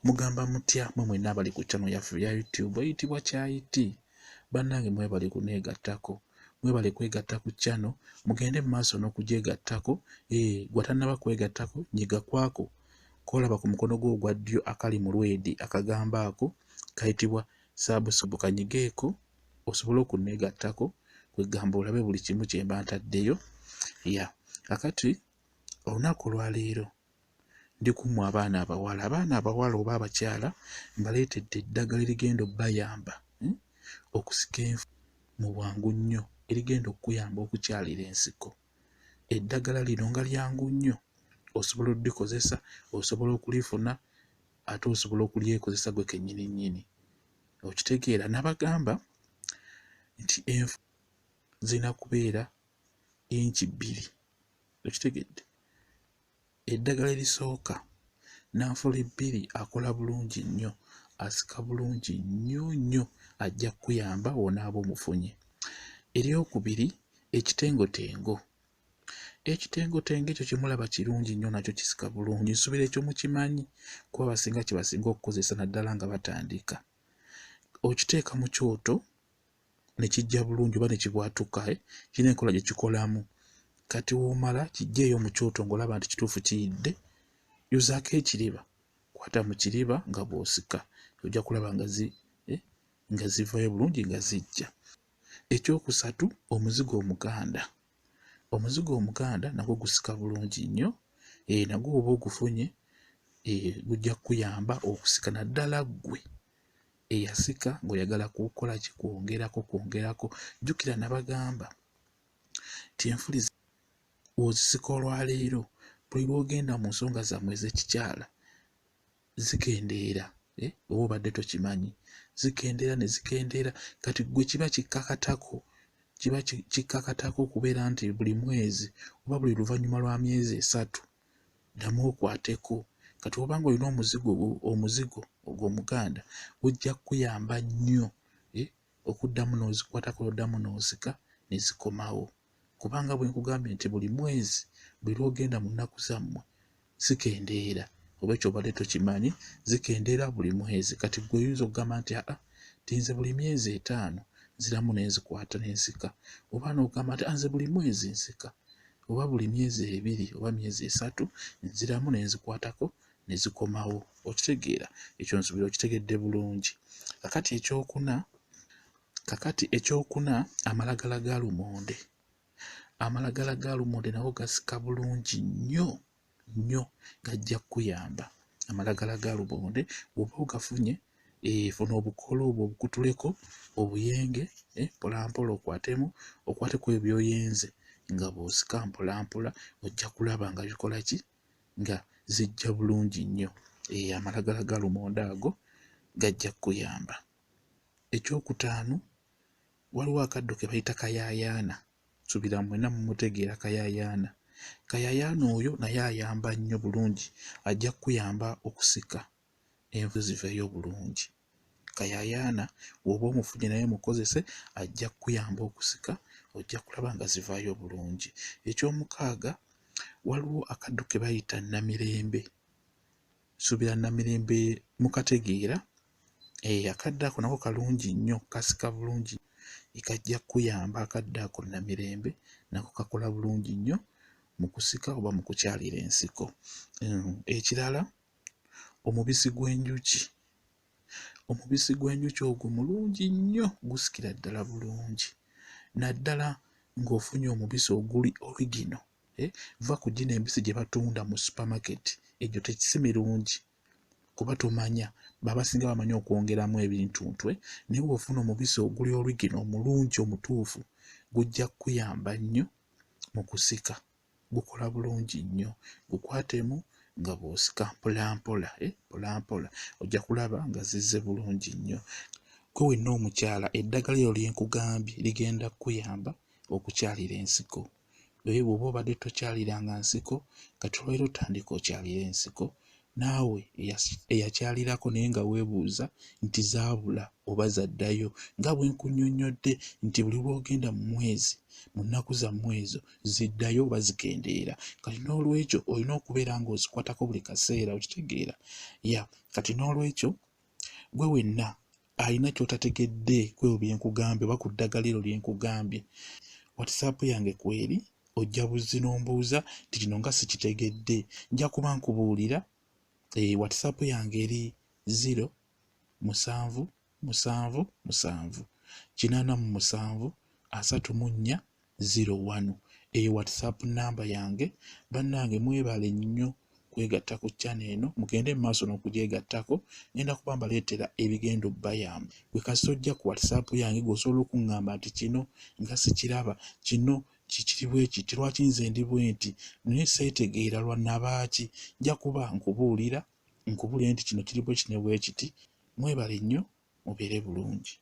Mugamba mutya mwe mwenna abali ku channel yaffe ya YouTube eyitibwa Kyayiti. Bannange mwebale kuneegattako, mwebale kwegatta ku channel, mugende mu maaso n'okugyegattako. Gwe tannaba kwegattako nyiga kwako kolaba ku mukono gwo ogwa ddyo akali mu lwedi akagamba ako kayitibwa subscribe, kanyigeeko osobole okuneegattako kwegamba olabe buli kimu kye mba ntaddeyo. Kakati olunaku olwaleero ndikumwe abaana abawala oba abakyala mbaleetedde eddagala erigenda obbayamba okusika enfu mu bwangu nnyo, erigenda okuyamba okukyalira ensiko. Eddagala lino nga lyangu nnyo, osobola oddikozesa, osobola okulifuna ate osobola okulyekozesa gwe kennyini nnyini. Okitegeera, nabagamba nti enfu zirina kubeera inchi 2. Okitegedde? Eddagala erisooka nanfula 2 akola bulungi nnyo, asika bulungi nnyo nnyo, ajja kuyamba onaaba omufunye. Eryokubiri, ekitengotengo. Ekitengotengo ekyo kimulaba kirungi nnyo, nakyo kisika bulungi. Nsuubira ekyo mukimanyi kuba basinga kye basinga okukozesa naddala nga batandika. Okiteeka mu kyoto ne kijja bulungi oba ne kibwatuka, kirina enkola gye kikolamu. Kati w'omala kijjeeyo mu kyoto ng'olaba nti kituufu kiyidde, yuzaako ekiriba, kwata mu kiriba nga bw'osika, ojja kulaba nga zivaayo bulungi nga zijja. Ekyokusatu, omuzigo omuganda. Omuzigo omuganda nagwo gusika bulungi nnyo, nagwo oba ogufunye gujja kuyamba okusika naddala ggwe eyasika ng'oyagala kukola ki, kwongerako. Jjukira nabagamba nti enfuliza w'ozisika olwaleero, buli lw'ogenda mu nsonga zammwe ez'ekikyala zikendeera, oba obadde tokimanyi, zikendeera ne zikendeera. Kati ggwe kiba kikkakatako okubeera nti buli mwezi oba buli luvannyuma lwa myezi 3 ddamu okwateko. Kati obanga olina omuzigo ogw'omuganda gujja kuyamba nnyo okuddamu n'ozikwatako, n'oddamu n'ozika ne zikomawo. Kubanga bwe nkugambye nti buli mwezi, buli lw'ogenda mu nnaku zammwe zikendeera, oba ekyo obadde tokimanyi, zikendeera buli mwezi. Kati ggwe oyinza okugamba nti tinze buli myezi 5 nziramu n'enzikwata n'ensika, oba n'ogamba nti nze buli mwezi nsika, oba buli myezi 2 oba myezi 3 nziramu n'enzikwatako ne zikomawo. Okitegeera? Ekyo nsuubira okitegedde bulungi. Kakati ekyokuna, amalagala ga lumonde. Amalagala ga lumonde nago gasika bulungi nnyo nnyo, gajja kuyamba. Amalagala ga lumonde bw'oba ogafunye, funa obukolo obwo obukutuleko, obuyenge, mpolampola okwateko ebyoyenze, nga bw'osika mpolampola ojja kulaba nga bikola ki, nga zijja bulungi nnyo. Amalagala ga lumonde ago gajja kuyamba. Ekyokutaano, waliwo akaddo ke bayita kayaayaana. Nsuubira mwenna mumutegeera kayaayaana. Kayaayaana oyo naye ayamba nnyo bulungi, ajja kuyamba okusika envu ziveeyo bulungi. Kayaayaana bw'oba omufunye naye mukozese, ajja kuyamba okusika, ojja kulaba nga zivaayo bulungi. Ekyomukaaga, waliwo akaddo ke bayita namirembe. Nsuubira namirembe mukategeera. Akaddo ako nako kalungi nnyo, kasika bulungi, kajja kuyamba akaddo ako namirembe, nako kakola bulungi nnyo mu kusika oba mu kukyalira ensiko. Ekirala, omubisi gw'enjuki. Omubisi gw'enjuki ogwo mulungi nnyo, gusikira ddala bulungi. Naddala ng'ofunye omubisi oguli original, va ku gino embisi gye batunda mu supermarket, egyo si mirungi kuba tomanya, babasinga bamanyi okwongeramu ebintu ntwe, naye bw'ofuna omubisi oguli original omulungi omutuufu, gujja kuyamba nnyo mu kusika. Gukola bulungi nnyo, gukwatemu nga bw'osika mpolampola, mpolampola ojja kulaba nga zizze bulungi nnyo. Gwe wenna omukyala, eddagala eryo lye nkugambye ligenda kuyamba okukyalira ensiko. Bw'oba obadde tokyaliranga nsiko, kati olwaleero otandika okyalira ensiko, naawe eyakyalirako naye nga weebuuza nti zaabula oba zaddayo, nga bwe nkunnyonnyodde nti buli lw'ogenda mu mwezi, mu nnaku zammwe ezo ziddayo oba zikendeera. Kati n'olwekyo olina okubeera ng'ozikwatako buli kaseera. Okitegeera? kati n'olwekyo gwe wenna alina ky'otategedde kwebyo bye nkugambye oba ku ddagala eryo lye nkugambye, WhatsApp yange kweri ojja buzzi n'ombuuza nti kino nga sikitegedde, nja kuba nkubuulira. WhatsApp yange eri 07778373401. Eyo WhatsApp namba yange. Bannange mwebale nnyo kwegatta ku channel eno, mugende mu maaso n'okugyegattako. Ngenda kuba mbaleetera ebigendo bayamba. Gwe kasita ojja ku WhatsApp yange gw'osobola okuŋŋamba nti kino nga sikiraba, kino kikiri bwe kiti, lwaki nze ndi bwe nti, naye seetegeera lwa nabaaki, nja kuba nkubuulira nti kino kiri bwe kiti ne bwe kiti. Mwebale nnyo, mubeere bulungi.